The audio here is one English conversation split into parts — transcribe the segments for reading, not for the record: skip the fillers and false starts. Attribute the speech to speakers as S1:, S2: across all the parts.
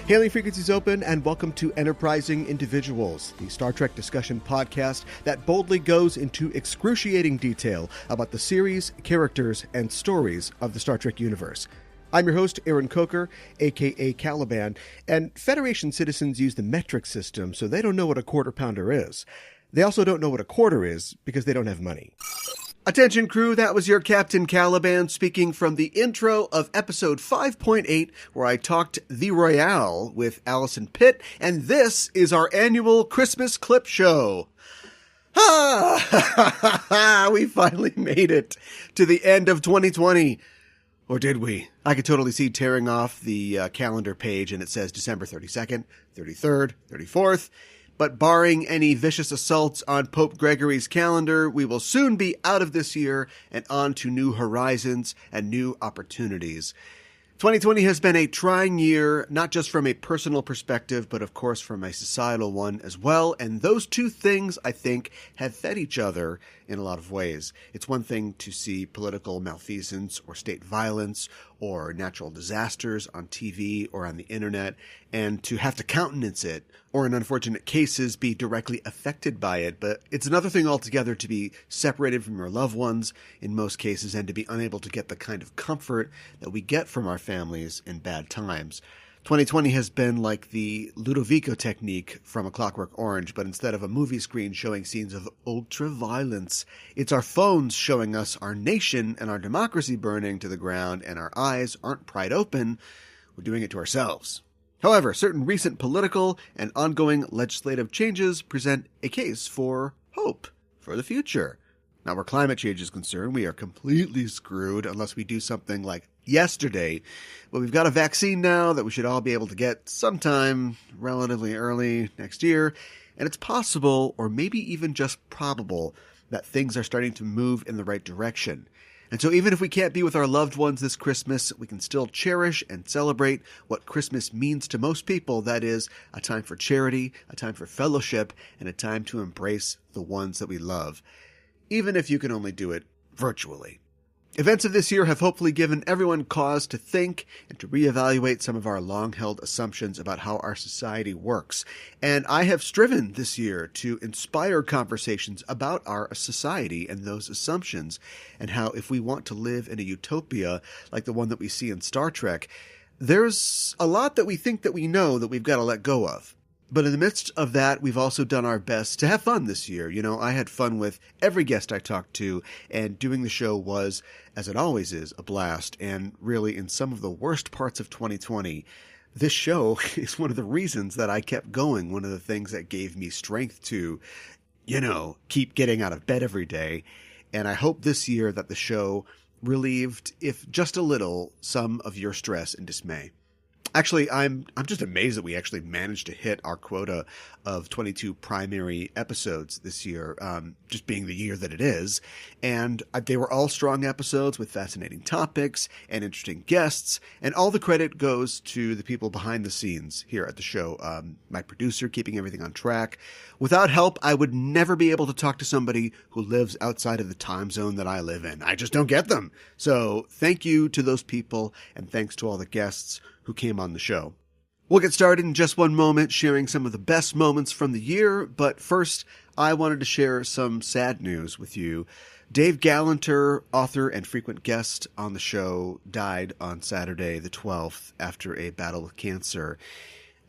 S1: Hailing frequencies open, and welcome to Enterprising Individuals, the Star Trek discussion podcast that boldly goes into excruciating detail about the series, characters, and stories of the Star Trek universe. I'm your host, Aaron Coker, a.k.a. Caliban, and Federation citizens use the metric system, so they don't know what a quarter pounder is. They also don't know what a quarter is because they don't have money. Attention crew, that was your Captain Caliban speaking from the intro of episode 5.8, where I talked The Royale with Allison Pitt, and this is our annual Christmas clip show. We finally made it to the end of 2020. Or did we? I could totally see tearing off the calendar page and it says December 32nd, 33rd, 34th. But barring any vicious assaults on Pope Gregory's calendar, we will soon be out of this year and on to new horizons and new opportunities. 2020 has been a trying year, not just from a personal perspective, but of course from a societal one as well. And those two things, I think, have fed each other in a lot of ways. It's one thing to see political malfeasance or state violence or natural disasters on TV or on the internet, and to have to countenance it, or in unfortunate cases be directly affected by it. But it's another thing altogether to be separated from your loved ones in most cases and to be unable to get the kind of comfort that we get from our families in bad times. 2020 has been like the Ludovico technique from A Clockwork Orange, but instead of a movie screen showing scenes of ultra-violence, it's our phones showing us our nation and our democracy burning to the ground, and our eyes aren't pried open. We're doing it to ourselves. However, certain recent political and ongoing legislative changes present a case for hope for the future. Now, where climate change is concerned, we are completely screwed unless we do something like yesterday. But we've got a vaccine now that we should all be able to get sometime relatively early next year. And it's possible, or maybe even just probable, that things are starting to move in the right direction. And so even if we can't be with our loved ones this Christmas, we can still cherish and celebrate what Christmas means to most people. That is, a time for charity, a time for fellowship, and a time to embrace the ones that we love, even if you can only do it virtually. Events of this year have hopefully given everyone cause to think and to reevaluate some of our long-held assumptions about how our society works. And I have striven this year to inspire conversations about our society and those assumptions, and how if we want to live in a utopia like the one that we see in Star Trek, there's a lot that we think that we know that we've got to let go of. But in the midst of that, we've also done our best to have fun this year. You know, I had fun with every guest I talked to, and doing the show was, as it always is, a blast. And really, in some of the worst parts of 2020, this show is one of the reasons that I kept going, one of the things that gave me strength to, keep getting out of bed every day. And I hope this year that the show relieved, if just a little, some of your stress and dismay. Actually, I'm just amazed that we actually managed to hit our quota of 22 primary episodes this year, just being the year that it is. And they were all strong episodes with fascinating topics and interesting guests. And all the credit goes to the people behind the scenes here at the show. My producer, keeping everything on track. Without help, I would never be able to talk to somebody who lives outside of the time zone that I live in. I just don't get them. So thank you to those people, and thanks to all the guests who came on the show. We'll get started in just one moment, sharing some of the best moments from the year, but first, I wanted to share some sad news with you. Dave Galanter, author and frequent guest on the show, died on Saturday the 12th after a battle with cancer.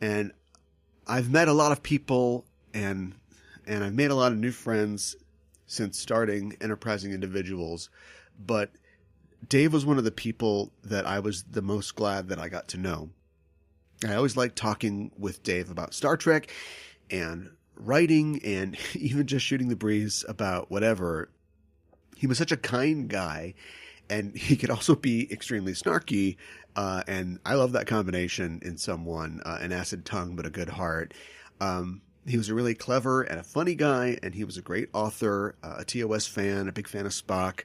S1: And I've met a lot of people, and I've made a lot of new friends since starting Enterprising Individuals, but Dave was one of the people that I was the most glad that I got to know. I always liked talking with Dave about Star Trek and writing and even just shooting the breeze about whatever. He was such a kind guy, and he could also be extremely snarky, and I love that combination in someone, an acid tongue but a good heart. He was a really clever and a funny guy, and he was a great author, a TOS fan, a big fan of Spock.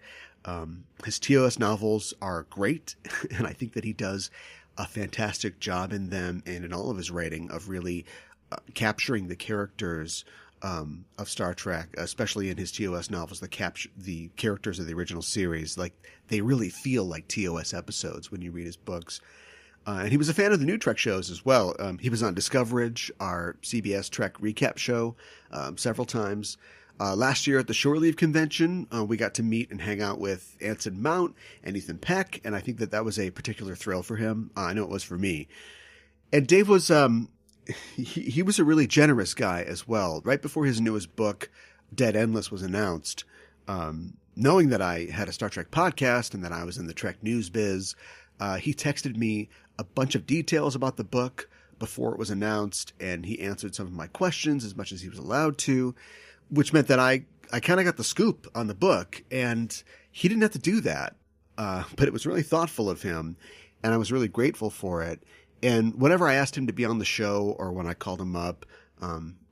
S1: His TOS novels are great, and I think that he does a fantastic job in them and in all of his writing of really capturing the characters of Star Trek, especially in his TOS novels, the characters of the original series. Like, they really feel like TOS episodes when you read his books. And he was a fan of the new Trek shows as well. He was on Discoverage, our CBS Trek recap show, several times. Last year at the Shore Leave Convention, we got to meet and hang out with Anson Mount and Ethan Peck, and I think that was a particular thrill for him. I know it was for me. And Dave was he was a really generous guy as well. Right before his newest book, Dead Endless, was announced, knowing that I had a Star Trek podcast and that I was in the Trek news biz, he texted me a bunch of details about the book before it was announced, and he answered some of my questions as much as he was allowed to, which meant that I kind of got the scoop on the book, and he didn't have to do that. But it was really thoughtful of him, and I was really grateful for it. And whenever I asked him to be on the show, or when I called him up,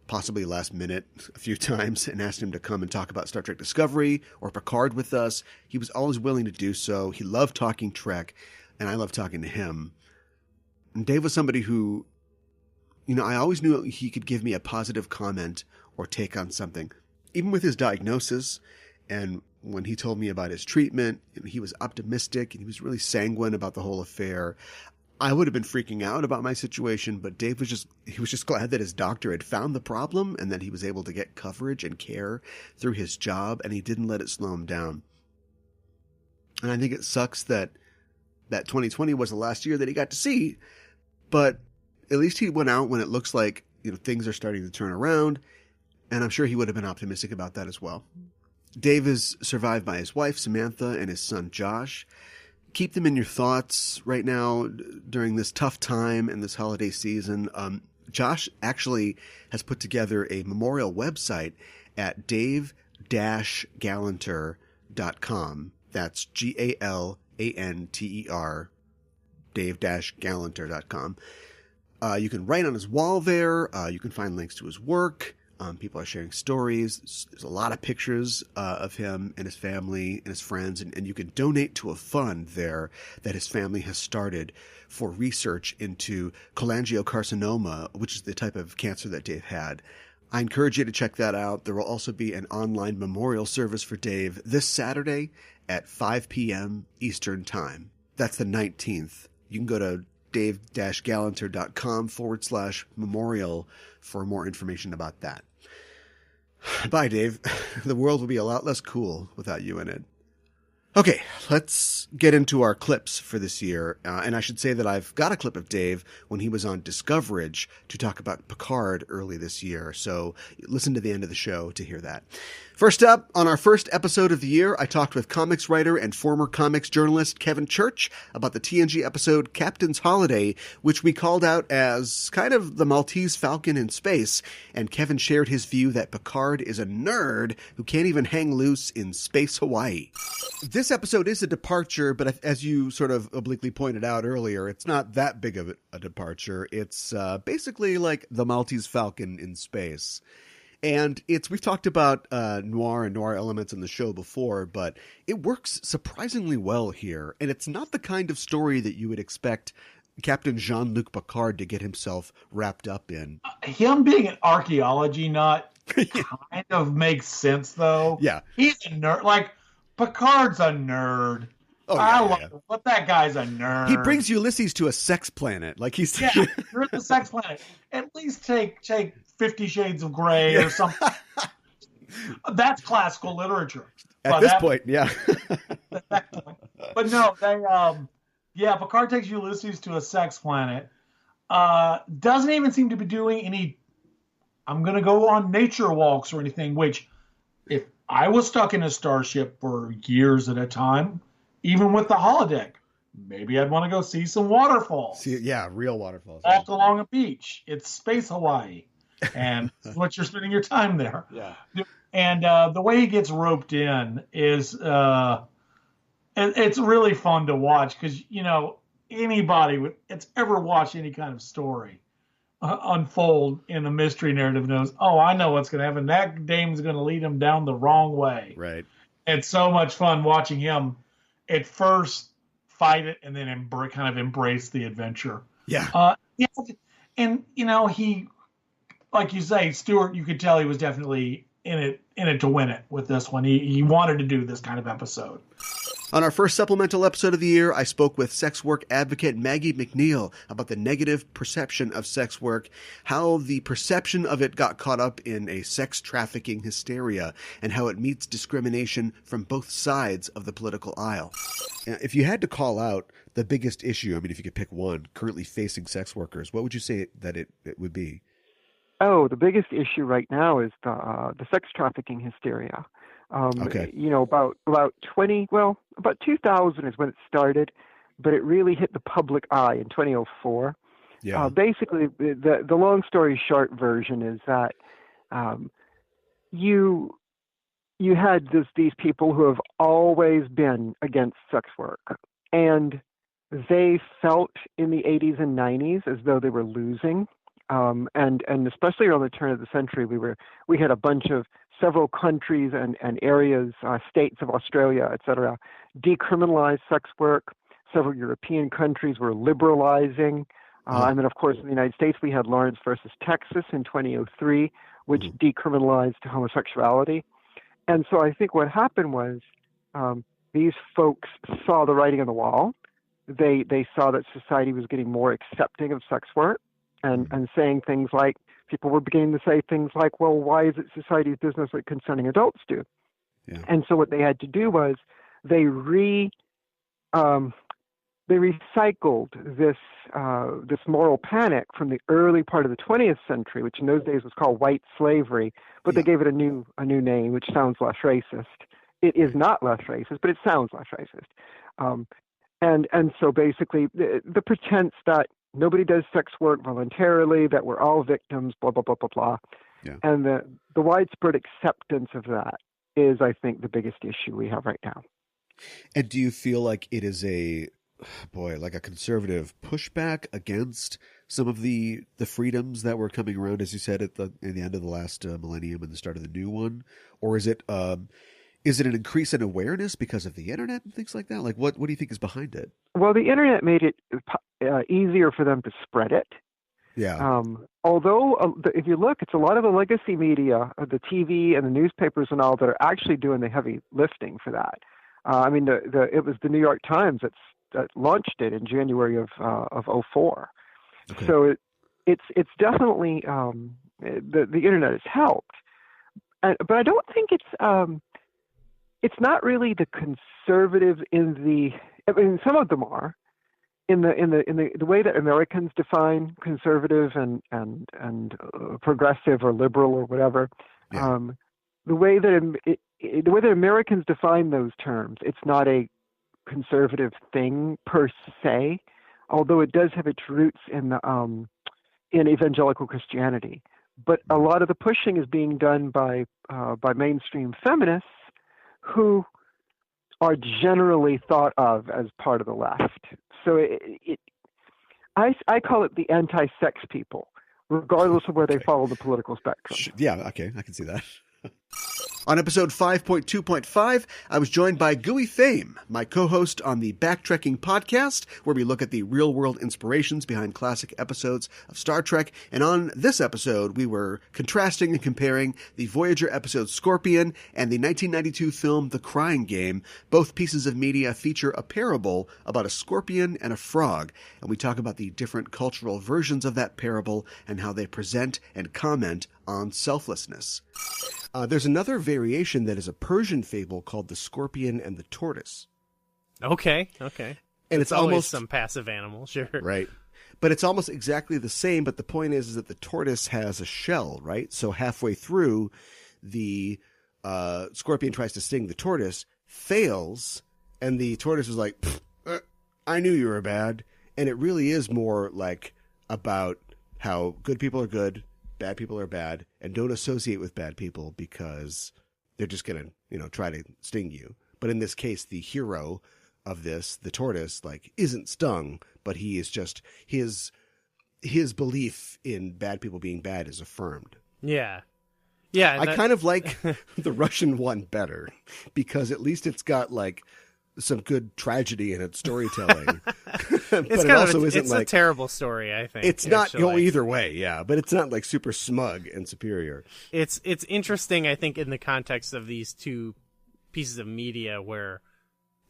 S1: possibly last minute a few times, and asked him to come and talk about Star Trek Discovery or Picard with us, he was always willing to do so. He loved talking Trek, and I loved talking to him. And Dave was somebody who, I always knew he could give me a positive comment or take on something. Even with his diagnosis, and when he told me about his treatment, he was optimistic and he was really sanguine about the whole affair. I would have been freaking out about my situation, but Dave was just glad that his doctor had found the problem and that he was able to get coverage and care through his job, and he didn't let it slow him down. And I think it sucks that 2020 was the last year that he got to see, but at least he went out when it looks like, things are starting to turn around, and I'm sure he would have been optimistic about that as well. Dave is survived by his wife, Samantha, and his son, Josh. Keep them in your thoughts right now during this tough time and this holiday season. Josh actually has put together a memorial website at dave-galanter.com. That's Galanter, dave-galanter.com. You can write on his wall there. You can find links to his work. People are sharing stories. There's a lot of pictures of him and his family and his friends, and you can donate to a fund there that his family has started for research into cholangiocarcinoma, which is the type of cancer that Dave had. I encourage you to check that out. There will also be an online memorial service for Dave this Saturday at 5 p.m. Eastern Time. That's the 19th. You can go to dave-galanter.com/memorial for more information about that. Bye, Dave. The world will be a lot less cool without you in it. Okay, let's get into our clips for this year. And I should say that I've got a clip of Dave when he was on Discoverage to talk about Picard early this year. So listen to the end of the show to hear that. First up, on our first episode of the year, I talked with comics writer and former comics journalist Kevin Church about the TNG episode Captain's Holiday, which we called out as kind of the Maltese Falcon in space. And Kevin shared his view that Picard is a nerd who can't even hang loose in space Hawaii. This episode is a departure, but as you sort of obliquely pointed out earlier, it's not that big of a departure. It's basically like the Maltese Falcon in space. And we've talked about noir and noir elements in the show before, but it works surprisingly well here. And it's not the kind of story that you would expect Captain Jean-Luc Picard to get himself wrapped up in.
S2: Him being an archaeology nut kind of makes sense, though.
S1: Yeah.
S2: He's a nerd. Like, Picard's a nerd.
S1: Oh, yeah,
S2: I love it. But that guy's a nerd.
S1: He brings Ulysses to a sex planet. Like he's
S2: you're at the sex planet. At least take 50 Shades of Grey or something. That's classical literature.
S1: At this point, yeah.
S2: But no, Picard takes Ulysses to a sex planet. Doesn't even seem to be doing any, I'm going to go on nature walks or anything, which if I was stuck in a starship for years at a time, even with the holodeck, maybe I'd want to go see some waterfalls.
S1: Real waterfalls.
S2: Walk along a beach. It's space Hawaii. And that's what you're spending your time there.
S1: Yeah.
S2: And the way he gets roped in is it's really fun to watch because, anybody that's ever watched any kind of story unfold in a mystery narrative knows, I know what's going to happen. That dame's going to lead him down the wrong way.
S1: Right. It's
S2: so much fun watching him at first fight it and then kind of embrace the adventure.
S1: Yeah.
S2: And, he, like you say, Stewart, you could tell he was definitely in it to win it with this one. He wanted to do this kind of episode.
S1: On our first supplemental episode of the year, I spoke with sex work advocate Maggie McNeil about the negative perception of sex work, how the perception of it got caught up in a sex trafficking hysteria, and how it meets discrimination from both sides of the political aisle. If you had to call out the biggest issue, I mean, if you could pick one currently facing sex workers, what would you say that it would be?
S3: Oh, the biggest issue right now is the sex trafficking hysteria.
S1: Okay.
S3: About 2000 is when it started, but it really hit the public eye in 2004.
S1: Yeah.
S3: Basically, the long story short version is that you had these people who have always been against sex work, and they felt in the 80s and 90s as though they were losing. And especially around the turn of the century, we had several countries and areas, states of Australia, etc., decriminalized sex work. Several European countries were liberalizing. And then, of course, in the United States, we had Lawrence versus Texas in 2003, which decriminalized homosexuality. And so I think what happened was these folks saw the writing on the wall. They saw that society was getting more accepting of sex work. And saying things like, people were beginning to say things like, well, why is it society's business what consenting adults do?
S1: Yeah.
S3: And so what they had to do was they recycled this moral panic from the early part of the 20th century, which in those days was called white slavery, but they gave it a new name, which sounds less racist. It is not less racist, but it sounds less racist. And so basically the pretense that nobody does sex work voluntarily, that we're all victims, blah, blah, blah, blah, blah.
S1: Yeah.
S3: And the widespread acceptance of that is, I think, the biggest issue we have right now.
S1: And do you feel like it is like a conservative pushback against some of the freedoms that were coming around, as you said, in the end of the last millennium and the start of the new one? Or is it an increase in awareness because of the internet and things like that? Like, what do you think is behind it?
S3: Well, the internet made it easier for them to spread it.
S1: Yeah.
S3: Although, if you look, it's a lot of the legacy media, the TV and the newspapers and all, that are actually doing the heavy lifting for that. It was the New York Times that launched it in January of 2004.
S1: Okay.
S3: So it's definitely the internet has helped, but I don't think it's not really the conservative some of them are in the way that Americans define conservative and progressive or liberal or whatever.
S1: Yeah.
S3: The way that Americans define those terms, it's not a conservative thing per se, although it does have its roots in evangelical Christianity. But a lot of the pushing is being done by mainstream feminists who are generally thought of as part of the left. So I call it the anti-sex people, regardless of where they fall on the political spectrum.
S1: Yeah, okay, I can see that. On episode 5.2.5, I was joined by Gooey Fame, my co-host on the Backtrekking podcast, where we look at the real-world inspirations behind classic episodes of Star Trek. And on this episode, we were contrasting and comparing the Voyager episode Scorpion and the 1992 film The Crying Game. Both pieces of media feature a parable about a scorpion and a frog, and we talk about the different cultural versions of that parable and how they present and comment on selflessness. There's another variation that is a Persian fable called The Scorpion and the Tortoise.
S4: Okay.
S1: And it's
S4: always
S1: almost
S4: some passive animal, sure.
S1: Right. But it's almost exactly the same, but the point is that the tortoise has a shell, right? So halfway through, the scorpion tries to sting the tortoise, fails, and the tortoise is like, I knew you were bad. And it really is more like about how good people are good, bad people are bad, and don't associate with bad people because they're just going to, try to sting you. But in this case, the hero of this, the tortoise, isn't stung, but he is just, his belief in bad people being bad is affirmed.
S4: Yeah.
S1: I kind of like the Russian one better because at least it's got some good tragedy in its storytelling. But
S4: it's a terrible story, I think.
S1: It's not going either way, yeah, but it's not super smug and superior.
S4: It's interesting, I think, in the context of these two pieces of media where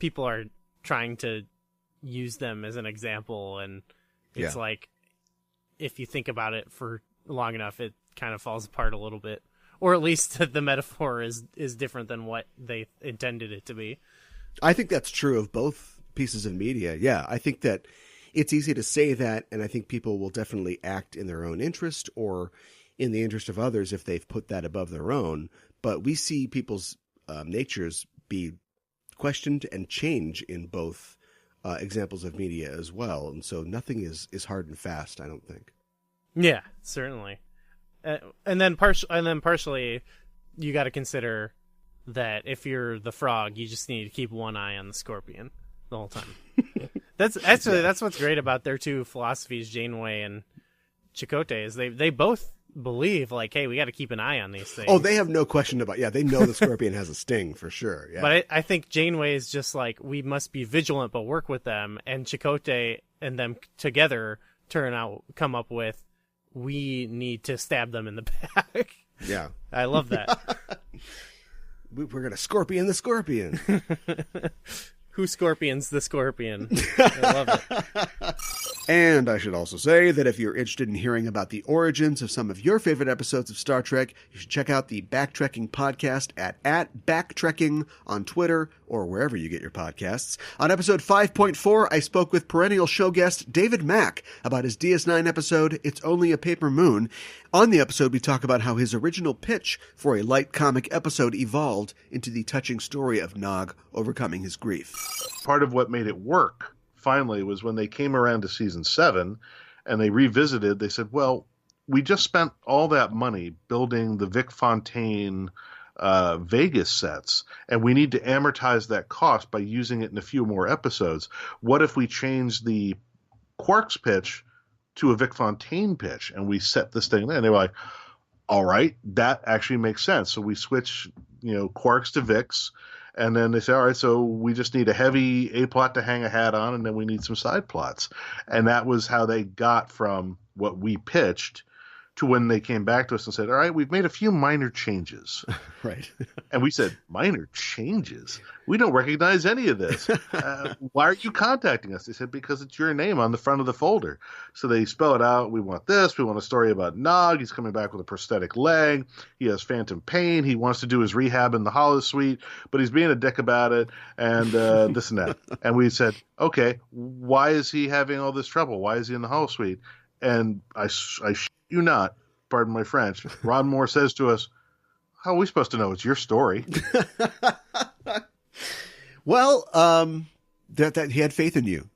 S4: people are trying to use them as an example, and it's like, if you think about it for long enough, it kind of falls apart a little bit. Or at least the metaphor is different than what they intended it to be.
S1: I think that's true of both pieces of media. Yeah, I think that it's easy to say that, and I think people will definitely act in their own interest or in the interest of others if they've put that above their own. But we see people's natures be questioned and change in both examples of media as well. And so nothing is hard and fast, I don't think.
S4: Yeah, certainly. And then partially, you got to consider that if you're the frog, you just need to keep one eye on the scorpion the whole time. That's what's great about their two philosophies, Janeway and Chakotay, is they both believe, like, hey, we got to keep an eye on these things.
S1: Oh, they have no question about, they know the scorpion has a sting for sure. Yeah.
S4: But I think Janeway is just like, we must be vigilant but work with them, and Chakotay and them together come up with, we need to stab them in the back.
S1: Yeah.
S4: I love that.
S1: We're going to scorpion the scorpion.
S4: Who scorpions the scorpion? I love it.
S1: And I should also say that if you're interested in hearing about the origins of some of your favorite episodes of Star Trek, you should check out the Backtrekking podcast at Backtrekking on Twitter or wherever you get your podcasts. On episode 5.4, I spoke with perennial show guest David Mack about his DS9 episode, It's Only a Paper Moon. On the episode, we talk about how his original pitch for a light comic episode evolved into the touching story of Nog overcoming his grief.
S5: Part of what made it work, finally, was when they came around to season 7 and they revisited, they said, well, we just spent all that money building the Vic Fontaine Vegas sets, and we need to amortize that cost by using it in a few more episodes. What if we change the Quark's pitch to a Vic Fontaine pitch, and we set this thing there? And they were like, all right, that actually makes sense. So we switch, Quarks to Vics, and then they say, all right, so we just need a heavy A-plot to hang a hat on, and then we need some side plots. And that was how they got from what we pitched to when they came back to us and said, all right, we've made a few minor changes.
S1: Right.
S5: And we said, minor changes? We don't recognize any of this. Why are you contacting us? They said, because it's your name on the front of the folder. So they spell it out. We want this. We want a story about Nog. He's coming back with a prosthetic leg. He has phantom pain. He wants to do his rehab in the holosuite, but he's being a dick about it, and this and that. And we said, okay, why is he having all this trouble? Why is he in the holosuite? And I you not, pardon my French, Ron Moore says to us, how are we supposed to know? It's your story.
S1: Well, that he had faith in you.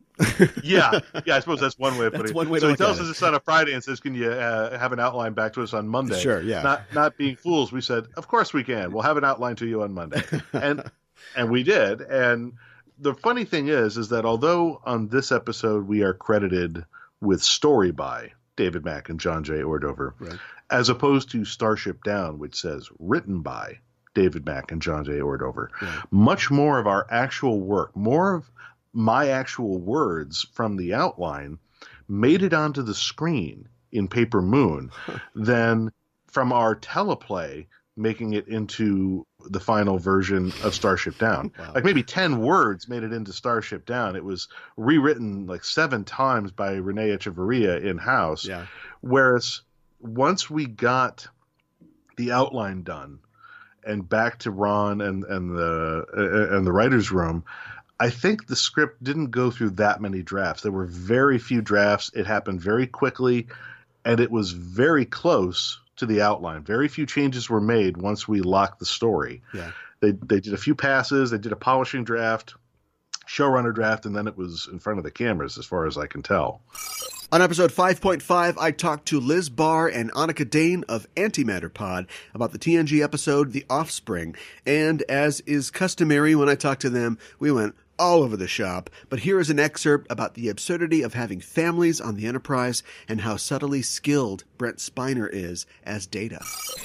S5: yeah, I suppose that's one way of putting it.
S1: One way
S5: so
S1: to
S5: he tells
S1: us
S5: us it's on a Friday and says, can you have an outline back to us on Monday?
S1: Sure, yeah.
S5: Not being fools, we said, of course we can. We'll have an outline to you on Monday. And we did. And the funny thing is that although on this episode we are credited with story by David Mack and John J. Ordover, right, as opposed to Starship Down, which says written by David Mack and John J. Ordover. Right. Much more of our actual work, more of my actual words from the outline made it onto the screen in Paper Moon than from our teleplay making it into the final version of Starship Down. Wow. Like maybe 10 words made it into Starship Down. It was rewritten like 7 times by Renee Echevarria in-house. Yeah. Whereas once we got the outline done and back to Ron and the writer's room, I think the script didn't go through that many drafts. There were very few drafts. It happened very quickly, and it was very close to the outline. Very few changes were made once we locked the story. Yeah. They did a few passes, they did a polishing draft, showrunner draft, and then it was in front of the cameras as far as I can tell.
S1: On episode 5.5, I talked to Liz Barr and Annika Dane of Antimatter Pod about the TNG episode The Offspring, and as is customary when I talked to them, we went all over the shop, but here is an excerpt about the absurdity of having families on the Enterprise and how subtly skilled Brent Spiner is as Data.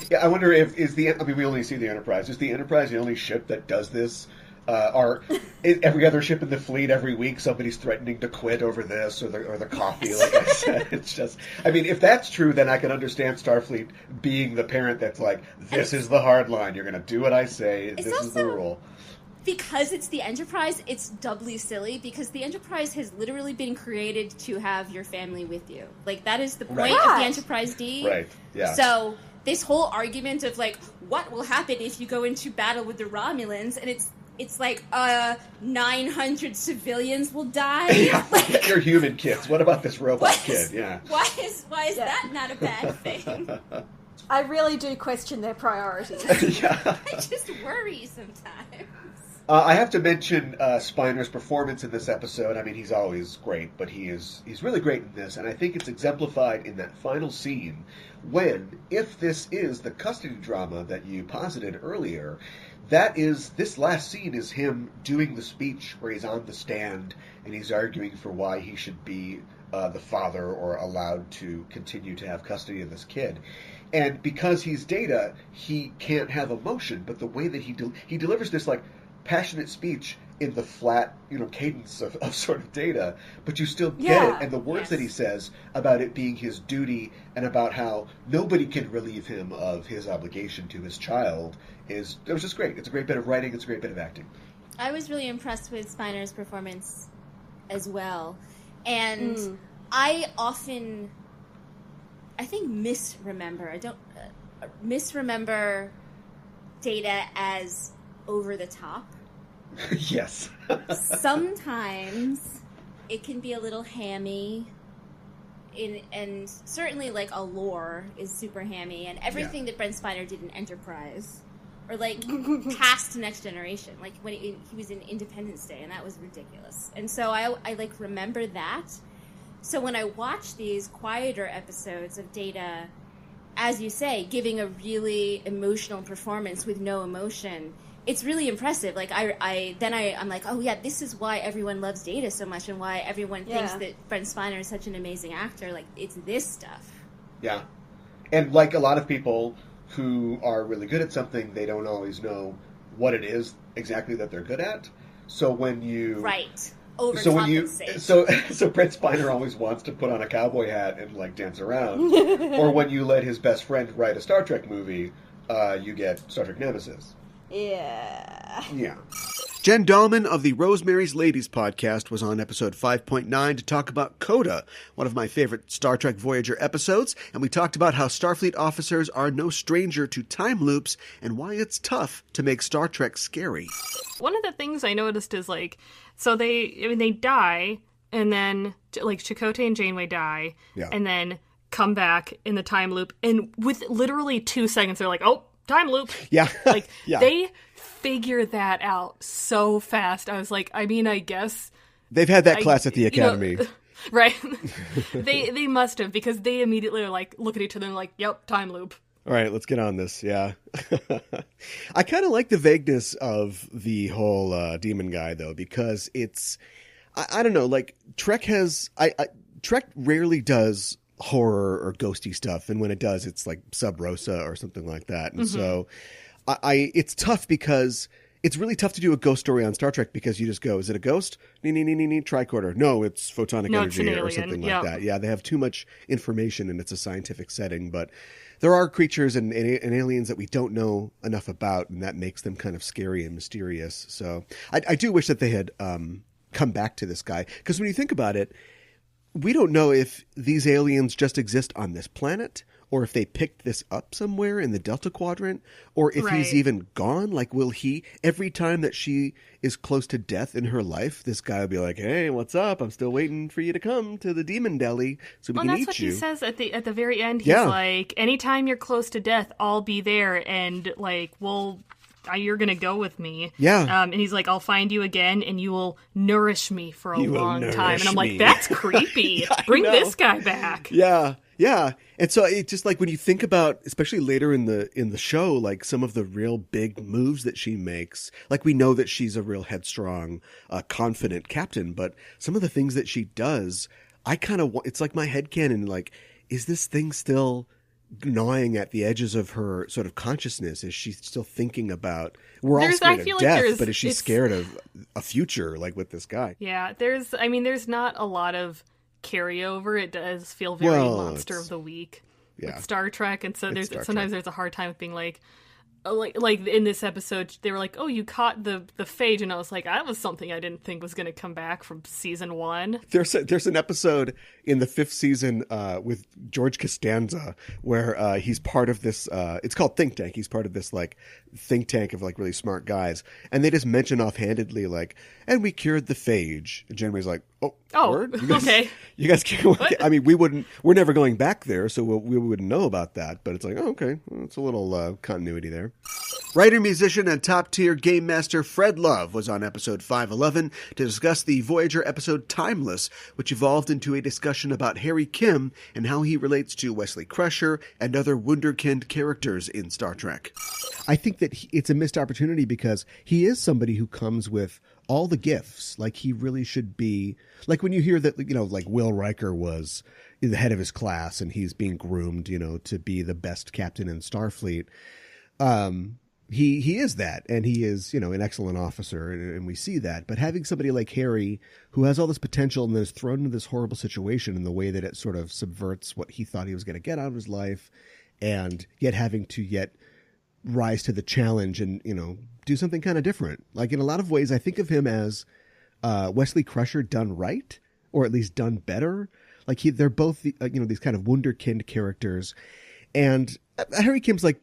S1: Yeah, I wonder if we only see the Enterprise. Is the Enterprise the only ship that does this? Or every other ship in the fleet every week somebody's threatening to quit over this or the coffee, like I said. It's just, I mean, if that's true, then I can understand Starfleet being the parent that's like, this is the hard line. You're going to do what I say. This is the rule.
S6: because it's the Enterprise, it's doubly silly because the Enterprise has literally been created to have your family with you. Like, that is the point of the Enterprise D.
S1: Right, yeah.
S6: So this whole argument of, like, what will happen if you go into battle with the Romulans, and it's like 900 civilians will die. Like,
S1: You're human kids. What about this robot kid? Yeah.
S6: Why is that not a bad thing?
S7: I really do question their priorities.
S6: I just worry sometimes.
S1: I have to mention Spiner's performance in this episode. I mean, he's always great, but he's really great in this, and I think it's exemplified in that final scene when, if this is the custody drama that you posited earlier, this last scene is him doing the speech where he's on the stand and he's arguing for why he should be the father or allowed to continue to have custody of this kid. And because he's Data, he can't have emotion, but the way that he delivers this, like, passionate speech in the flat, cadence of sort of Data, but you still get it. And the words that he says about it being his duty and about how nobody can relieve him of his obligation to his child it was just great. It's a great bit of writing. It's a great bit of acting.
S6: I was really impressed with Spiner's performance as well. And I think misremember Data as over the top.
S1: Yes.
S6: Sometimes it can be a little hammy, and certainly, like, Allure is super hammy, and everything that Brent Spiner did in Enterprise, or, like, past Next Generation, like when he was in Independence Day, and that was ridiculous. And so I like remember that. So when I watch these quieter episodes of Data, as you say, giving a really emotional performance with no emotion, it's really impressive. Like, I'm like, oh yeah, this is why everyone loves Data so much and why everyone thinks that Brent Spiner is such an amazing actor. Like, it's this stuff. Yeah.
S1: And like a lot of people who are really good at something, they don't always know what it is exactly that they're good at. So when you...
S6: Right.
S1: So Brent Spiner always wants to put on a cowboy hat and, like, dance around. Or when you let his best friend write a Star Trek movie, you get Star Trek Nemesis.
S7: Yeah.
S1: Jen Dahlman of the Rosemary's Ladies podcast was on episode 5.9 to talk about Coda, one of my favorite Star Trek Voyager episodes, and we talked about how Starfleet officers are no stranger to time loops and why it's tough to make Star Trek scary.
S8: One of the things I noticed is, like, so they die, and then, like, Chakotay and Janeway die, and then come back in the time loop, and with literally 2 seconds, they're like, oh, time loop.
S1: Yeah.
S8: Like, they figure that out so fast. I was like, I mean, I guess...
S1: They've had that class at the Academy.
S8: Right. They must have, because they immediately are like, look at each other and like, yep, time loop.
S1: All right, let's get on this, yeah. I kind of like the vagueness of the whole demon guy, though, because it's... I don't know, like, Trek has... Trek rarely does horror or ghosty stuff, and when it does, it's like Sub Rosa or something like that. And so it's tough because it's really tough to do a ghost story on Star Trek because you just go, is it a ghost? Tricorder. No, it's photonic energy or something like that. Yeah, they have too much information and it's a scientific setting, but there are creatures and aliens that we don't know enough about, and that makes them kind of scary and mysterious. So I do wish that they had come back to this guy, because when you think about it, we don't know if these aliens just exist on this planet, or if they picked this up somewhere in the Delta Quadrant, or if he's even gone. Like, will he, every time that she is close to death in her life, this guy will be like, hey, what's up? I'm still waiting for you to come to the demon deli so we can eat you.
S8: Well, that's what he says at the very end. He's like, anytime you're close to death, I'll be there, and, like, you're going to go with me.
S1: Yeah.
S8: And he's like, I'll find you again, and you will nourish me for a long time. And I'm like, that's creepy. Bring this guy back.
S1: Yeah. Yeah. And so it's just like when you think about, especially later in the show, like some of the real big moves that she makes, like we know that she's a real headstrong, confident captain, but some of the things that she does, I kind of, it's like my headcanon, like, is this thing still gnawing at the edges of her sort of consciousness? Is she still thinking about, we're all scared of death, but is she scared of a future like with this guy?
S8: Yeah, there's not a lot of carryover. It does feel very Monster of the Week with Star Trek, and so sometimes there's a hard time with being like, like in this episode, they were like, "Oh, you caught the phage," and I was like, "That was something I didn't think was going to come back from season 1."
S1: There's an episode in the 5th season with George Costanza where he's part of this. It's called Think Tank. He's part of this like think tank of like really smart guys, and they just mention offhandedly like, "And we cured the phage." And Janeway's like, "Oh, word? You guys,
S8: okay.
S1: You guys can't. I mean, we're never going back there, so we wouldn't know about that." But it's like, oh, okay, well, it's a little continuity there. Writer, musician, and top-tier game master Fred Love was on episode 511 to discuss the Voyager episode Timeless, which evolved into a discussion about Harry Kim and how he relates to Wesley Crusher and other wunderkind characters in Star Trek. I think that it's a missed opportunity because he is somebody who comes with all the gifts. Like, he really should be... Like, when you hear that, you know, like Will Riker was the head of his class and he's being groomed, you know, to be the best captain in Starfleet... He is that, and he is, you know, an excellent officer, and we see that. But having somebody like Harry, who has all this potential and then is thrown into this horrible situation in the way that it sort of subverts what he thought he was going to get out of his life, and yet having to rise to the challenge and, you know, do something kind of different. Like, in a lot of ways, I think of him as Wesley Crusher done right, or at least done better. Like, they're both, these kind of wunderkind characters. And Harry Kim's like,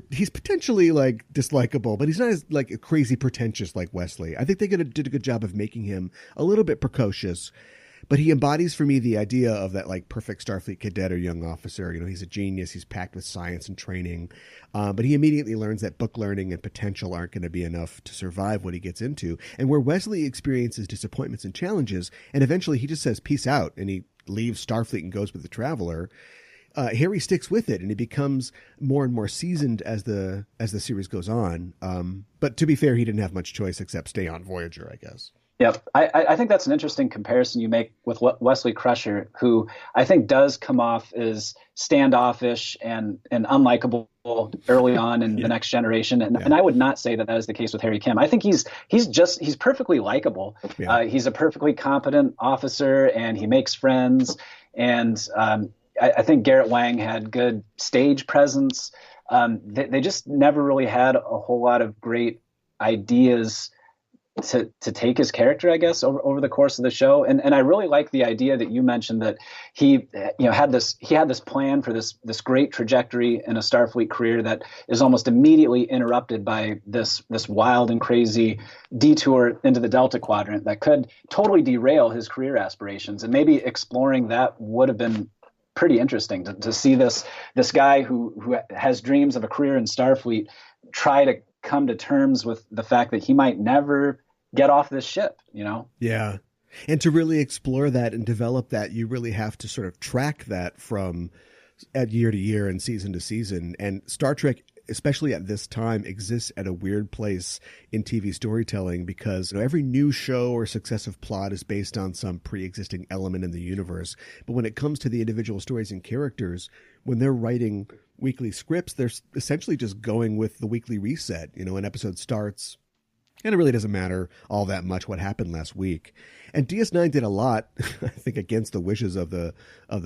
S1: he's potentially like dislikable, but he's not as like crazy pretentious like Wesley. I think they did a good job of making him a little bit precocious, but he embodies for me the idea of that like perfect Starfleet cadet or young officer. You know, he's a genius. He's packed with science and training, but he immediately learns that book learning and potential aren't going to be enough to survive what he gets into. And where Wesley experiences disappointments and challenges, and eventually he just says peace out and he leaves Starfleet and goes with the Traveler. Harry sticks with it, and he becomes more and more seasoned as the series goes on. But to be fair, he didn't have much choice except stay on Voyager, I guess.
S9: Yep. I think that's an interesting comparison you make with Wesley Crusher, who I think does come off as standoffish and unlikable early on in the Next Generation. And I would not say that is the case with Harry Kim. I think he's perfectly likable. Yeah. He's a perfectly competent officer, and he makes friends. And I think Garrett Wang had good stage presence. They just never really had a whole lot of great ideas to take his character, I guess, over the course of the show. And I really like the idea that you mentioned that he had this plan for this great trajectory in a Starfleet career that is almost immediately interrupted by this wild and crazy detour into the Delta Quadrant that could totally derail his career aspirations. And maybe exploring that would have been pretty interesting to see this guy who has dreams of a career in Starfleet try to come to terms with the fact that he might never get off this ship, you know?
S1: Yeah. And to really explore that and develop that, you really have to sort of track that from year to year and season to season. And Star Trek, especially at this time, exists at a weird place in TV storytelling because every new show or successive plot is based on some pre-existing element in the universe. But when it comes to the individual stories and characters, when they're writing weekly scripts, they're essentially just going with the weekly reset. You know, an episode starts, and it really doesn't matter all that much what happened last week. And DS9 did a lot, I think, against the wishes of the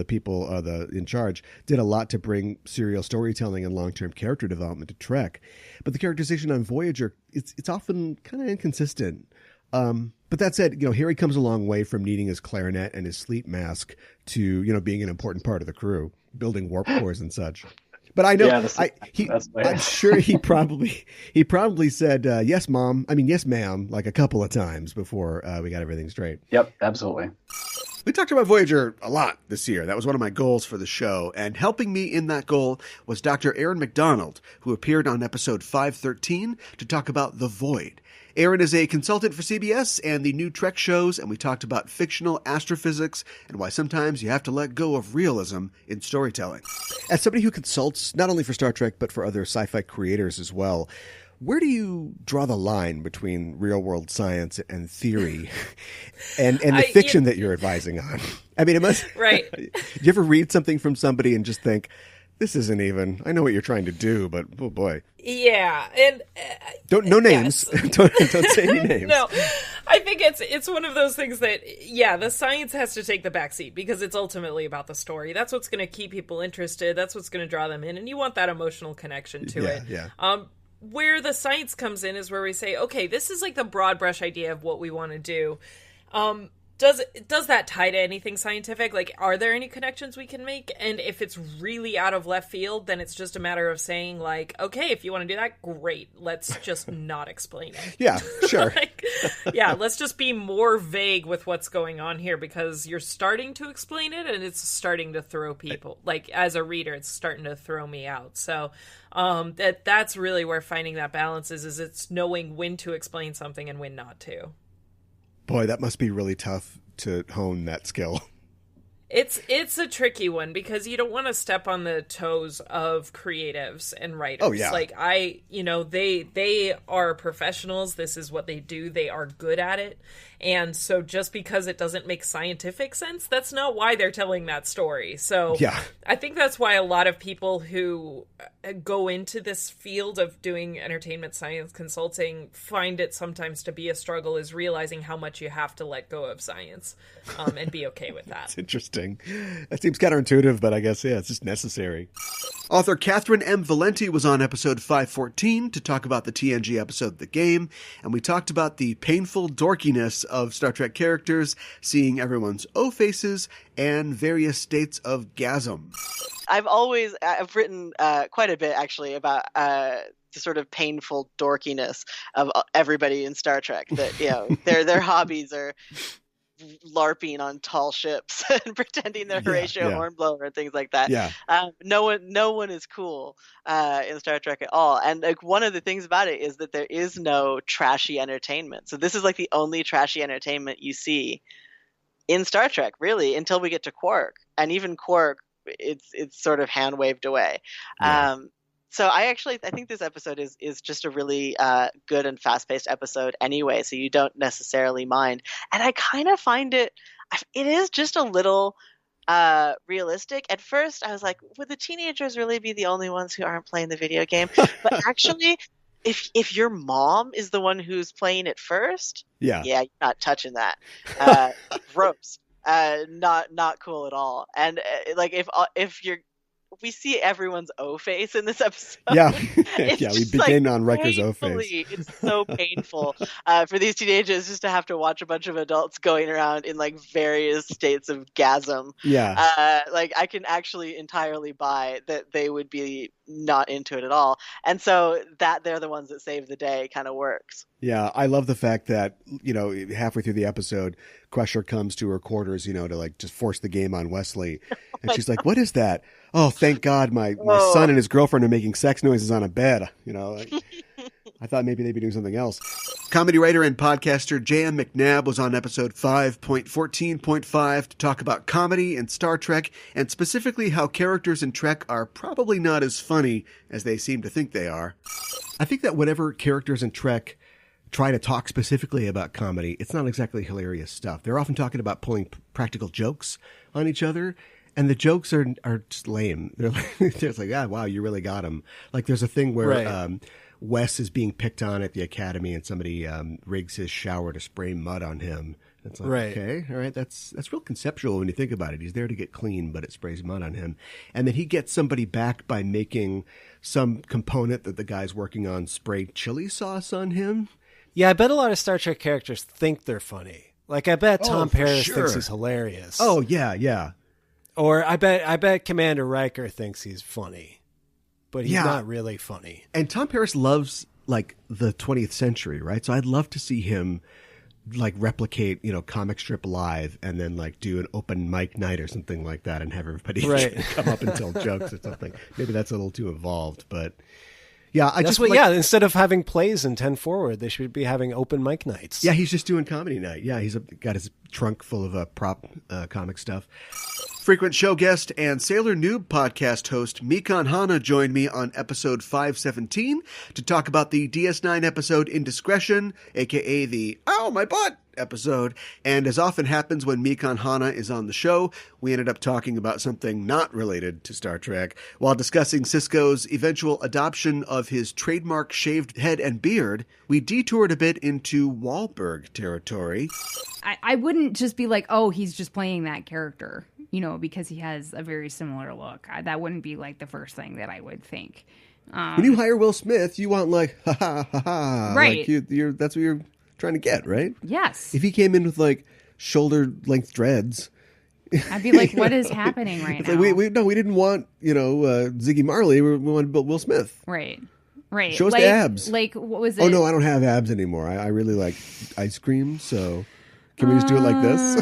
S1: people in charge, did a lot to bring serial storytelling and long-term character development to Trek. But the characterization on Voyager, it's often kind of inconsistent. But that said, Harry comes a long way from needing his clarinet and his sleep mask to, being an important part of the crew, building warp cores and such. But I know I'm sure he probably said yes, mom. I mean, yes, ma'am, like a couple of times before we got everything straight.
S9: Yep, absolutely.
S1: We talked about Voyager a lot this year. That was one of my goals for the show. And helping me in that goal was Dr. Aaron McDonald, who appeared on episode 513 to talk about The Void. Aaron is a consultant for CBS and the new Trek shows, and we talked about fictional astrophysics and why sometimes you have to let go of realism in storytelling. As somebody who consults not only for Star Trek, but for other sci-fi creators as well, where do you draw the line between real-world science and theory and the fiction that you're advising on? I mean, it must... Right. Do you ever read something from somebody and just think, this isn't even... I know what you're trying to do, but oh boy.
S10: Yeah, and...
S1: No names. Yes. don't say any names.
S10: No. I think it's one of those things that, yeah, the science has to take the backseat because it's ultimately about the story. That's what's going to keep people interested. That's what's going to draw them in, and you want that emotional connection to it.
S1: Yeah.
S10: Where the science comes in is where we say, okay, this is like the broad brush idea of what we want to do. Does that tie to anything scientific? Like, are there any connections we can make? And if it's really out of left field, then it's just a matter of saying, like, okay, if you want to do that, great. Let's just not explain it.
S1: Yeah, sure.
S10: Let's just be more vague with what's going on here because you're starting to explain it and it's starting to throw people. Like, as a reader, it's starting to throw me out. So that's really where finding that balance is it's knowing when to explain something and when not to.
S1: Boy, that must be really tough to hone that skill.
S10: It's a tricky one because you don't want to step on the toes of creatives and writers.
S1: Oh, yeah.
S10: Like they are professionals. This is what they do. They are good at it. And so just because it doesn't make scientific sense, that's not why they're telling that story. So
S1: yeah.
S10: I think that's why a lot of people who go into this field of doing entertainment science consulting find it sometimes to be a struggle is realizing how much you have to let go of science and be okay with that.
S1: It's interesting. That seems counterintuitive, but I guess, yeah, it's just necessary. Author Catherine M. Valenti was on episode 514 to talk about the TNG episode The Game, and we talked about the painful dorkiness of Star Trek characters, seeing everyone's O-faces, and various states of gasm.
S11: I've written quite a bit, actually, about the sort of painful dorkiness of everybody in Star Trek. That, you know, their hobbies are LARPing on tall ships and pretending they're Horatio Hornblower and things like that.
S1: Yeah.
S11: No one is cool in Star Trek at all. And like one of the things about it is that there is no trashy entertainment. So this is like the only trashy entertainment you see in Star Trek, really, until we get to Quark. And even Quark, it's sort of hand waved away.
S1: Yeah.
S11: So I think this episode is just a really good and fast-paced episode anyway, so you don't necessarily mind. And I kind of find it is just a little realistic. At first, I was like, would the teenagers really be the only ones who aren't playing the video game? But actually, if your mom is the one who's playing it first, yeah, you're not touching that. Gross. Not cool at all. And like if we see everyone's O-face in this episode.
S1: Yeah, yeah. We begin on Riker's O-face.
S11: It's so painful for these teenagers just to have to watch a bunch of adults going around in like various states of gasm.
S1: Yeah.
S11: Like I can actually entirely buy that they would be not into it at all, and so that they're the ones that save the day kind of works.
S1: Yeah, I love the fact that, you know, halfway through the episode, Crusher comes to her quarters, you know, to like just force the game on Wesley. And she's like, what is that? Oh, thank God my son and his girlfriend are making sex noises on a bed. You know, like, I thought maybe they'd be doing something else. Comedy writer and podcaster J.M. McNabb was on episode 5.14.5 to talk about comedy in Star Trek, and specifically how characters in Trek are probably not as funny as they seem to think they are. I think that whenever characters in Trek try to talk specifically about comedy, it's not exactly hilarious stuff. They're often talking about pulling practical jokes on each other, and the jokes are just lame. They're like, wow, you really got him. Like there's a thing where Wes is being picked on at the academy, and somebody rigs his shower to spray mud on him. It's like, okay, all right, that's real conceptual when you think about it. He's there to get clean, but it sprays mud on him. And then he gets somebody back by making some component that the guy's working on spray chili sauce on him.
S12: Yeah, I bet a lot of Star Trek characters think they're funny. Like, I bet Tom Paris thinks he's hilarious.
S1: Oh, yeah, yeah.
S12: Or I bet Commander Riker thinks he's funny, but he's not really funny.
S1: And Tom Paris loves, like, the 20th century, right? So I'd love to see him, like, replicate, you know, Comic Strip Live and then, like, do an open mic night or something like that and have everybody come up and tell jokes or something. Maybe that's a little too involved, but... Yeah,
S12: instead of having plays in 10 Forward, they should be having open mic nights.
S1: Yeah, he's just doing comedy night. Yeah, he's got his trunk full of prop comic stuff. Frequent show guest and Sailor Noob podcast host Mikan Hana joined me on episode 517 to talk about the DS9 episode Indiscretion, aka the "Ow, my butt" episode. And as often happens when Mikan Hana is on the show, we ended up talking about something not related to Star Trek while discussing Sisko's eventual adoption of his trademark shaved head and beard. We detoured a bit into Wahlberg territory.
S13: I wouldn't just be like, oh, he's just playing that character, because he has a very similar look. That wouldn't be like the first thing that I would think.
S1: When you hire Will Smith, you want like, ha ha ha ha.
S13: Right.
S1: Like that's what you're trying to get, right?
S13: Yes.
S1: If he came in with like shoulder length dreads,
S13: I'd be like, what is happening right now?
S1: Like, we didn't want, Ziggy Marley. We wanted Will Smith.
S13: Right.
S1: Show us the abs.
S13: Like, what was it?
S1: Oh, no, I don't have abs anymore. I really like ice cream, so can we just do it like this?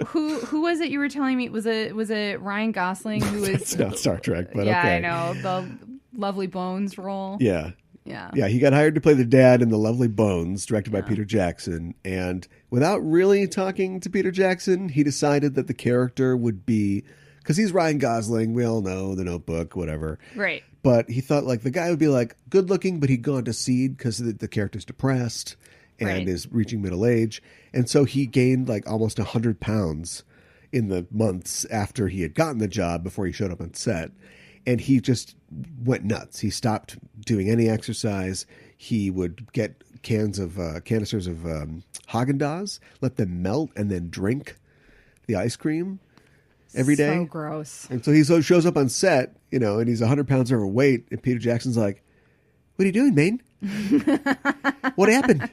S13: Who was it you were telling me? Was it Ryan Gosling who was...
S1: It's not Star Trek, but
S13: yeah,
S1: okay.
S13: I know. The Lovely Bones role.
S1: Yeah.
S13: Yeah.
S1: Yeah, he got hired to play the dad in The Lovely Bones, directed by Peter Jackson. And without really talking to Peter Jackson, he decided that the character would be... Because he's Ryan Gosling, we all know, The Notebook, whatever.
S13: Right.
S1: But he thought like the guy would be like good looking, but he'd gone to seed because the character's depressed and is reaching middle age. And so he gained like almost 100 pounds in the months after he had gotten the job before he showed up on set. And he just went nuts. He stopped doing any exercise. He would get canisters of Haagen-Dazs, let them melt, and then drink the ice cream every day.
S13: So gross.
S1: And so he shows up on set, and he's 100 pounds overweight. And Peter Jackson's like, "What are you doing, man? What happened?"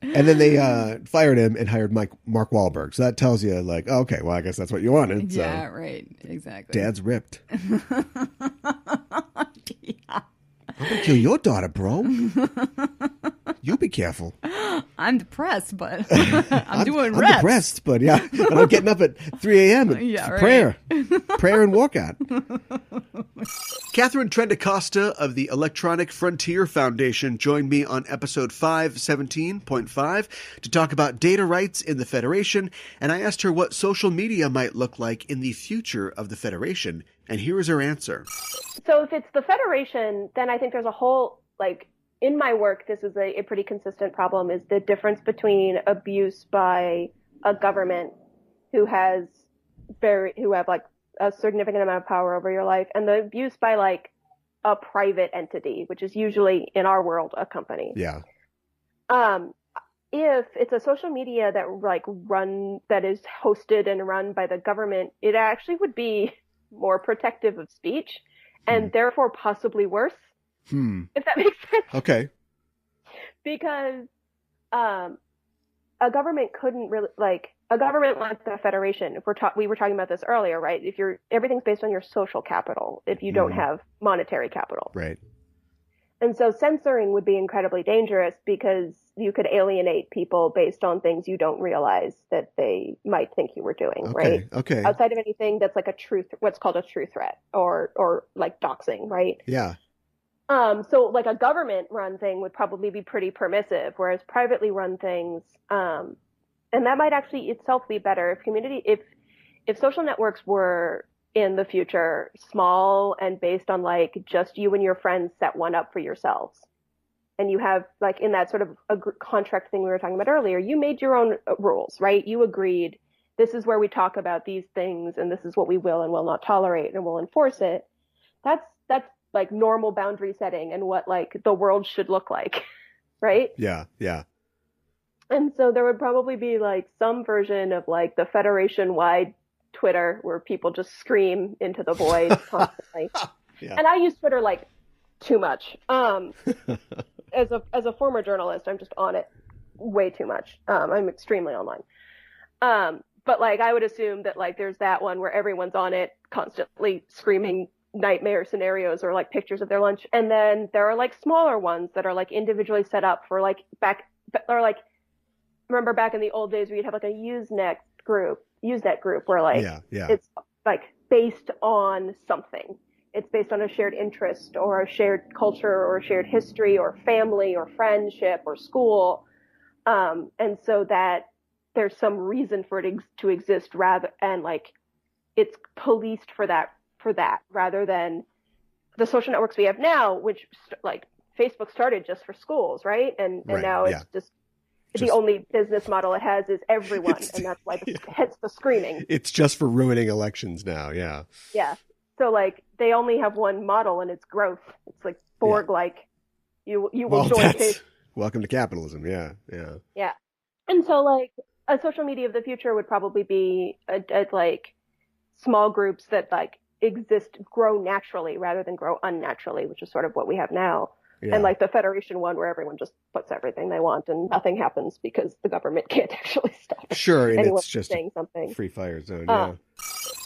S1: And then they fired him and hired Mark Wahlberg. So that tells you, like, oh, okay, well, I guess that's what you wanted.
S13: Yeah,
S1: so.
S13: right. Exactly.
S1: Dad's ripped.
S13: Yeah.
S1: I'm going to kill your daughter, bro. You be careful.
S13: I'm depressed, but I'm doing reps.
S1: I'm depressed, but yeah. And I'm getting up at 3 a.m.
S13: Yeah, right.
S1: Prayer. Prayer and workout. Catherine Trendacosta of the Electronic Frontier Foundation joined me on episode 517.5 to talk about data rights in the Federation, and I asked her what social media might look like in the future of the Federation, and here is her answer.
S14: So if it's the Federation, then I think there's a whole, in my work, this is a pretty consistent problem, is the difference between abuse by a government who have a significant amount of power over your life, and the abuse by a private entity, which is usually in our world a company.
S1: Yeah.
S14: If it's a social media that is hosted and run by the government, it actually would be more protective of speech and therefore possibly worse. If that makes sense.
S1: Okay.
S14: Because a government couldn't really a government like the Federation. We were talking about this earlier, right? Everything's based on your social capital. If you don't have monetary capital,
S1: right? And
S14: so censoring would be incredibly dangerous because you could alienate people based on things you don't realize that they might think you were doing, right?
S1: Okay.
S14: Outside of anything that's what's called a true threat or doxing, right?
S1: Yeah.
S14: So a government run thing would probably be pretty permissive, whereas privately run things, and that might actually itself be better if social networks were in the future small and based on just you and your friends set one up for yourselves. And you have in that sort of a contract thing we were talking about earlier, you made your own rules, right? You agreed this is where we talk about these things and this is what we will and will not tolerate and will enforce it. That's normal boundary setting and what the world should look like, right?
S1: Yeah, yeah.
S14: And so there would probably be some version of the Federation-wide Twitter where people just scream into the void constantly.
S1: Yeah.
S14: And I use Twitter too much. As a former journalist, I'm just on it way too much. I'm extremely online. But I would assume that there's that one where everyone's on it constantly screaming nightmare scenarios or pictures of their lunch, and then there are smaller ones that are individually set up for remember back in the old days where you'd have a Usenet group where it's based on something. It's based on a shared interest or a shared culture or a shared history or family or friendship or school, and so that there's some reason for it to exist rather, and like it's policed for that rather than the social networks we have now, which like Facebook started just for schools, right? And now it's just the only business model it has is everyone, and that's why hence the screaming.
S1: It's just for ruining elections now, yeah.
S14: Yeah. So like they only have one model, and it's growth. It's like Borg, like you will join Facebook.
S1: Welcome to capitalism, yeah.
S14: Yeah. And so like a social media of the future would probably be a like small groups that like grow naturally rather than grow unnaturally, which is sort of what we have now. Yeah. And like the Federation one, where everyone just puts everything they want and nothing happens because the government can't actually stop it.
S1: Sure, and it's just saying something. Free fire zone, yeah.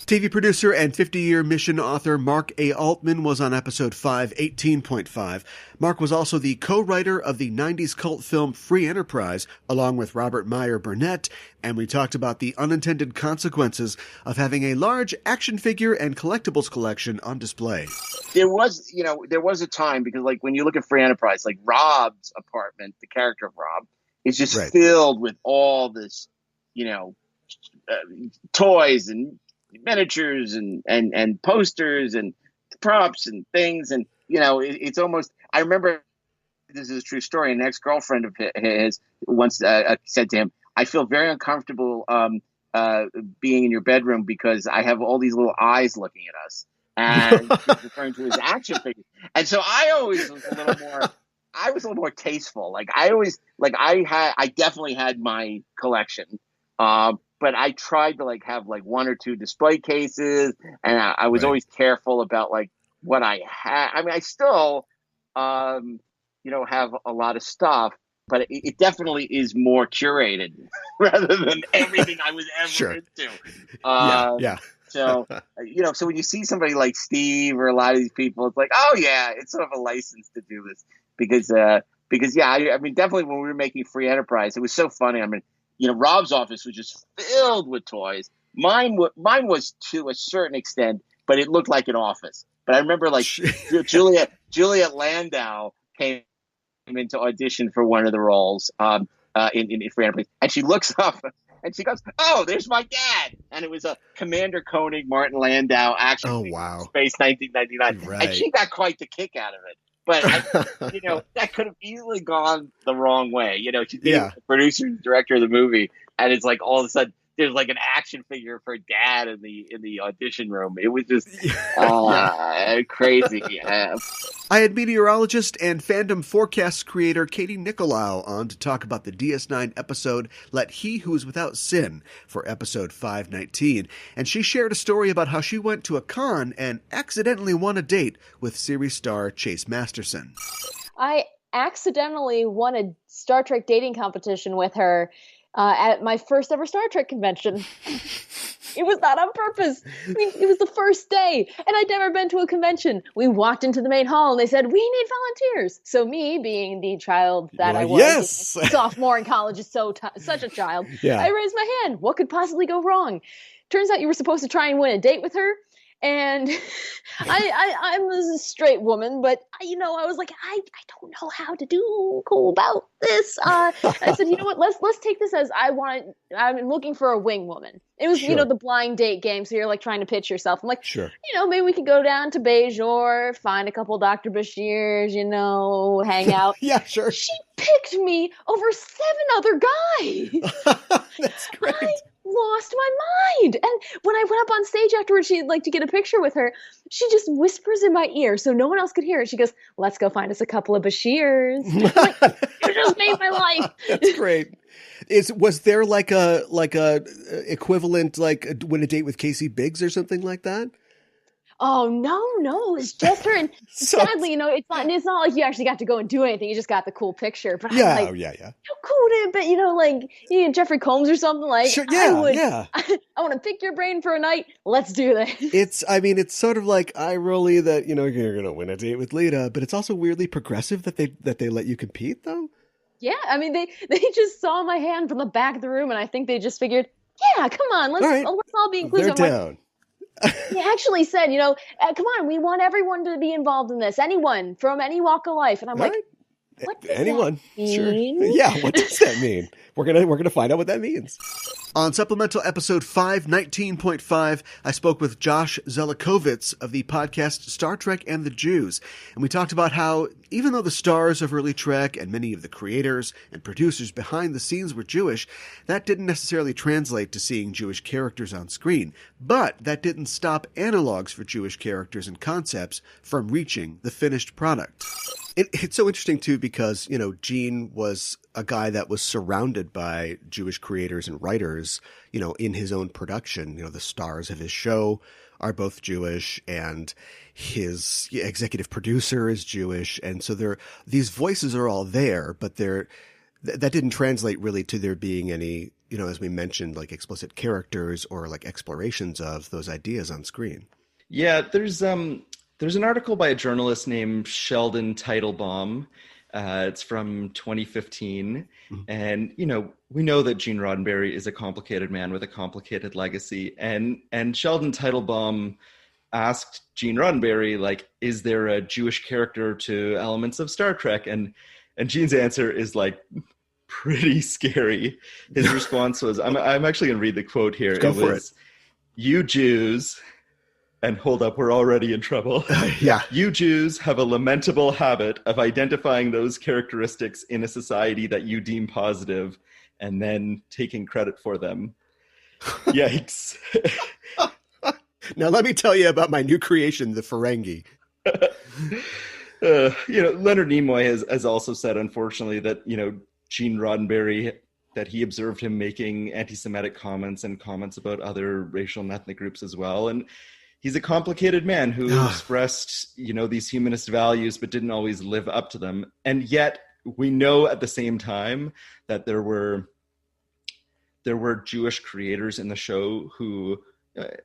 S1: TV producer and 50-year mission author Mark A. Altman was on episode 518.5. Mark was also the co-writer of the 90s cult film Free Enterprise, along with Robert Meyer Burnett, and we talked about the unintended consequences of having a large action figure and collectibles collection on display.
S15: There was a time, because like when you look at Free Enterprise, like Rob's apartment, the character of Rob, is just filled with all this, toys and miniatures and posters and props and things, and it's almost, I remember, this is a true story, an ex-girlfriend of his once said to him, I feel very uncomfortable being in your bedroom because I have all these little eyes looking at us, and he's referring to his action figures. And so I always was a little more tasteful. Like I definitely had my collection, but I tried to like have like one or two display cases, and I was always careful about like what I had. I mean, I still, have a lot of stuff, but it definitely is more curated rather than everything I was ever into.
S1: Yeah.
S15: So, so when you see somebody like Steve or a lot of these people, it's like, oh yeah, it's sort of a license to do this because I mean, definitely when we were making Free Enterprise, it was so funny. I mean, Rob's office was just filled with toys. Mine was to a certain extent, but it looked like an office. But I remember like Juliet Landau came into audition for one of the roles in Free Enterprise, and she looks up and she goes, "Oh, there's my dad!" And it was a Commander Koenig Martin Landau action figure, Space 1999, and she got quite the kick out of it. But that could have easily gone the wrong way. She's the producer and director of the movie, and it's like all of a sudden there's like an action figure for Dad in the audition room. It was just crazy.
S1: I had meteorologist and fandom forecast creator Katie Nicolau on to talk about the DS9 episode Let He Who Is Without Sin for episode 519, and she shared a story about how she went to a con and accidentally won a date with series star Chase Masterson.
S16: I accidentally won a Star Trek dating competition with her at my first ever Star Trek convention. It was not on purpose. I mean, it was the first day, and I'd never been to a convention. We walked into the main hall, and they said, "We need volunteers." So me, being the child that I was, sophomore in college is such a child, I raised my hand. What could possibly go wrong? Turns out you were supposed to try and win a date with her. And I'm a straight woman, but I was like, I don't know how to do cool about this. I said, you know what? Let's take this as I'm looking for a wing woman. It was the blind date game, so you're like trying to pitch yourself. I'm like, maybe we could go down to Bajor, find a couple Dr. Bashirs, hang out.
S1: Yeah, sure.
S16: She picked me over 7 other guys.
S1: That's great.
S16: I lost my mind. And when I went up on stage afterwards, she'd like to get a picture with her. She just whispers in my ear so no one else could hear it. She goes, "Let's go find us a couple of Bashirs." Like, you just made my life.
S1: That's great. Was there like a equivalent, like Win a Date with Casey Biggs or something like that?
S16: Oh no, it's just her. And sadly, it's not like you actually got to go and do anything. You just got the cool picture. But
S1: yeah,
S16: I'm like, how cool would it? But Jeffrey Combs or something like.
S1: Sure,
S16: I want to pick your brain for a night. Let's do this.
S1: It's sort of like eye rolly that you're gonna win a date with Lita, but it's also weirdly progressive that they let you compete though.
S16: Yeah, I mean they just saw my hand from the back of the room, and I think they just figured, yeah, come on, let's all be inclusive.
S1: They're down.
S16: He actually said, come on, we want everyone to be involved in this. Anyone from any walk of life. And I'm like, What does
S1: Anyone?
S16: that
S1: Sure.
S16: mean?
S1: Yeah, what does that mean? We're gonna find out what that means. On supplemental episode 519.5, I spoke with Josh Zelikovitz of the podcast Star Trek and the Jews, and we talked about how even though the stars of early Trek and many of the creators and producers behind the scenes were Jewish, that didn't necessarily translate to seeing Jewish characters on screen. But that didn't stop analogs for Jewish characters and concepts from reaching the finished product. It's so interesting, too, because, Gene was a guy that was surrounded by Jewish creators and writers, in his own production. The stars of his show are both Jewish, and his executive producer is Jewish. And so these voices are all there, but that didn't translate really to there being any, as we mentioned, like explicit characters or like explorations of those ideas on screen.
S17: Yeah, there's an article by a journalist named Sheldon Teitelbaum. It's from 2015. And, we know that Gene Roddenberry is a complicated man with a complicated legacy. And Sheldon Teitelbaum asked Gene Roddenberry, like, is there a Jewish character to elements of Star Trek? And Gene's answer is, like, pretty scary. His response was, I'm actually going to read the quote here.
S1: Go for it.
S17: You Jews... And hold up, we're already in trouble.
S1: Yeah.
S17: You Jews have a lamentable habit of identifying those characteristics in a society that you deem positive and then taking credit for them. Yikes.
S1: Now let me tell you about my new creation, the Ferengi.
S17: Leonard Nimoy has also said, unfortunately, that, Gene Roddenberry, that he observed him making anti-Semitic comments and comments about other racial and ethnic groups as well. And he's a complicated man who expressed, these humanist values, but didn't always live up to them. And yet we know at the same time that there were Jewish creators in the show who,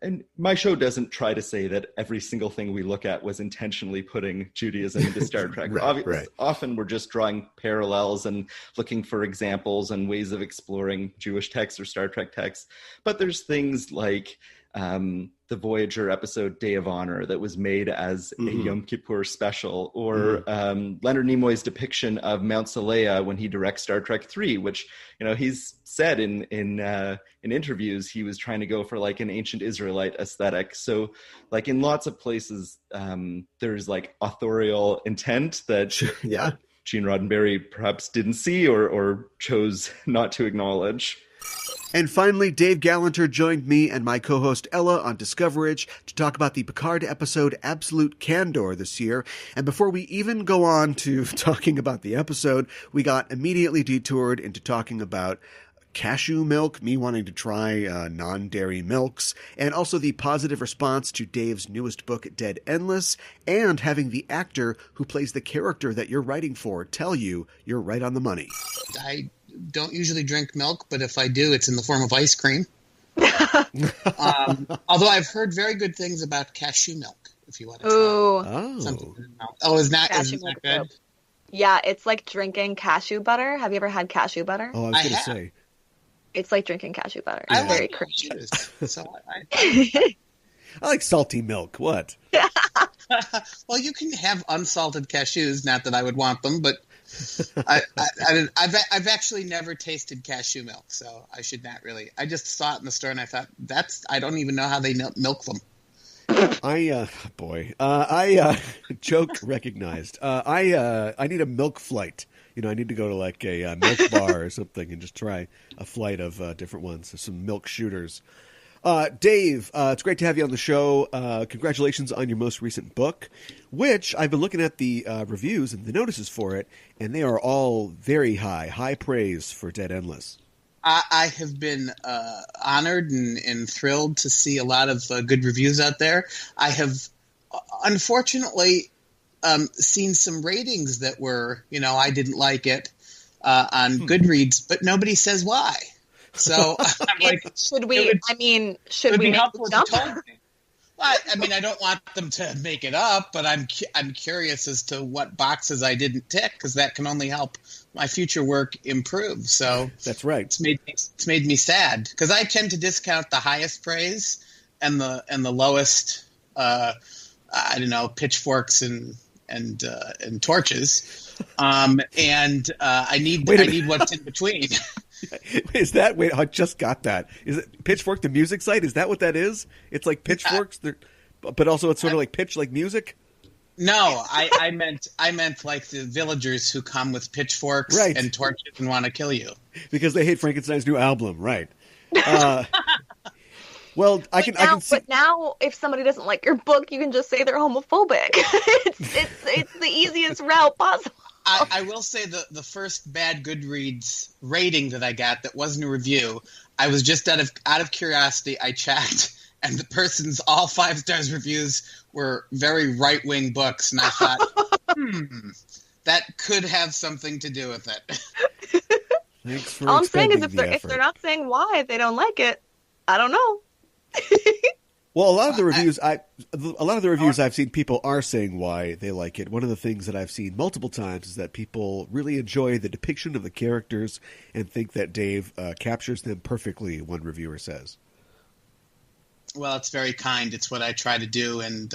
S17: and my show doesn't try to say that every single thing we look at was intentionally putting Judaism into Star Trek.
S1: Right.
S17: Often we're just drawing parallels and looking for examples and ways of exploring Jewish texts or Star Trek texts. But there's things like the Voyager episode Day of Honor that was made as a Yom Kippur special, or Leonard Nimoy's depiction of Mount Saleya when he directs Star Trek III, which, he's said in interviews he was trying to go for like an ancient Israelite aesthetic. So like in lots of places, there's like authorial intent that Gene Roddenberry perhaps didn't see or chose not to acknowledge.
S1: And finally, Dave Galanter joined me and my co-host Ella on Discoverage to talk about the Picard episode Absolute Candor this year. And before we even go on to talking about the episode, we got immediately detoured into talking about cashew milk, me wanting to try non-dairy milks, and also the positive response to Dave's newest book, Dead Endless, and having the actor who plays the character that you're writing for tell you you're right on the money.
S18: I don't usually drink milk, but if I do, it's in the form of ice cream. Although I've heard very good things about cashew milk, if you want to try something. Isn't that good?
S19: Yeah, it's like drinking cashew butter. Have you ever had cashew butter?
S1: Oh, I was going to say.
S19: It's like drinking cashew butter.
S18: I
S19: It's very
S18: like
S19: creamy.
S18: So
S1: I like salty milk. What?
S18: Well, you can have unsalted cashews. Not that I would want them, but I've actually never tasted cashew milk, so I should not really. I just saw it in the store and I thought I don't even know how they milk them.
S1: Joke recognized. I need a milk flight. I need to go to like a milk bar or something and just try a flight of different ones, some milk shooters. Dave, it's great to have you on the show. Congratulations on your most recent book, which I've been looking at the reviews and the notices for it, and they are all very high praise for Dead Endless.
S18: I have been honored and thrilled to see a lot of good reviews out there. I have, unfortunately, seen some ratings that were, I didn't like it on Goodreads, but nobody says why. So I'm like,
S19: should we make the jump?
S18: I don't want them to make it up, but I'm curious as to what boxes I didn't tick, because that can only help my future work improve. So
S1: that's right.
S18: It's made me sad, because I tend to discount the highest praise and the lowest, pitchforks and and torches, and I need what's in between.
S1: Is that? Wait, I just got that. Is it Pitchfork, the music site? Is that what that is? It's like pitchforks, but also it's sort of like pitch, like music.
S18: No, I meant like the villagers who come with pitchforks and torches and want to kill you
S1: because they hate Frankenstein's new album, right? Well, I can see.
S19: But now, if somebody doesn't like your book, you can just say they're homophobic. it's the easiest route possible.
S18: I will say the first bad Goodreads rating that I got that wasn't a review, I was just out of curiosity, I checked, and the person's all 5 stars reviews were very right-wing books, and I thought, that could have something to do with it.
S1: Thanks for
S19: all I'm saying is if
S1: effort.
S19: they're not saying why they don't like it, I don't know.
S1: Well, a lot of the reviews I've seen, people are saying why they like it. One of the things that I've seen multiple times is that people really enjoy the depiction of the characters and think that Dave captures them perfectly, one reviewer says.
S18: Well, it's very kind. It's what I try to do, and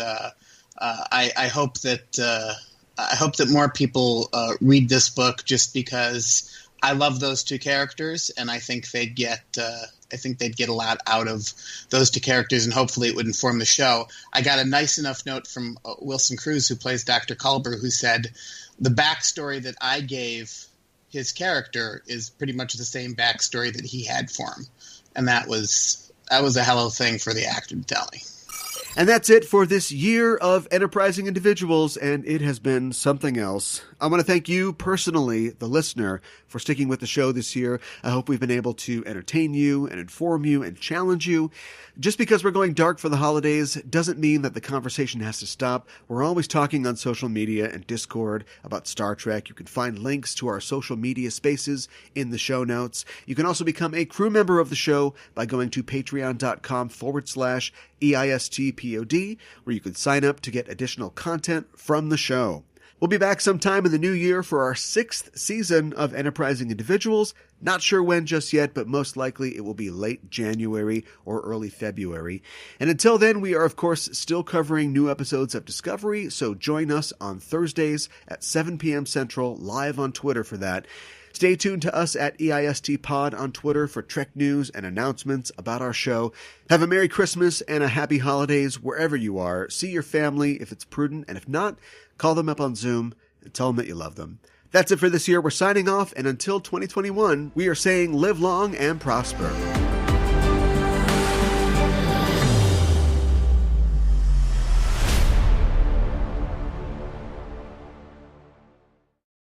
S18: I hope that more people read this book just because I love those 2 characters, and I think they'd get a lot out of those 2 characters, and hopefully it would inform the show. I got a nice enough note from Wilson Cruz, who plays Dr. Culber, who said the backstory that I gave his character is pretty much the same backstory that he had for him, and that was a hell of a thing for the actor to tell me.
S1: And that's it for this year of Enterprising Individuals, and it has been something else. I want to thank you personally, the listener, for sticking with the show this year. I hope we've been able to entertain you and inform you and challenge you. Just because we're going dark for the holidays doesn't mean that the conversation has to stop. We're always talking on social media and Discord about Star Trek. You can find links to our social media spaces in the show notes. You can also become a crew member of the show by going to patreon.com/EISTPOD, where you can sign up to get additional content from the show. We'll be back sometime in the new year for our 6th season of Enterprising Individuals. Not sure when just yet, but most likely it will be late January or early February. And until then, we are, of course, still covering new episodes of Discovery, so join us on Thursdays at 7 p.m. Central, live on Twitter for that. Stay tuned to us at EISTPod on Twitter for Trek news and announcements about our show. Have a Merry Christmas and a Happy Holidays wherever you are. See your family if it's prudent, and if not, call them up on Zoom and tell them that you love them. That's it for this year. We're signing off, and until 2021, we are saying live long and prosper.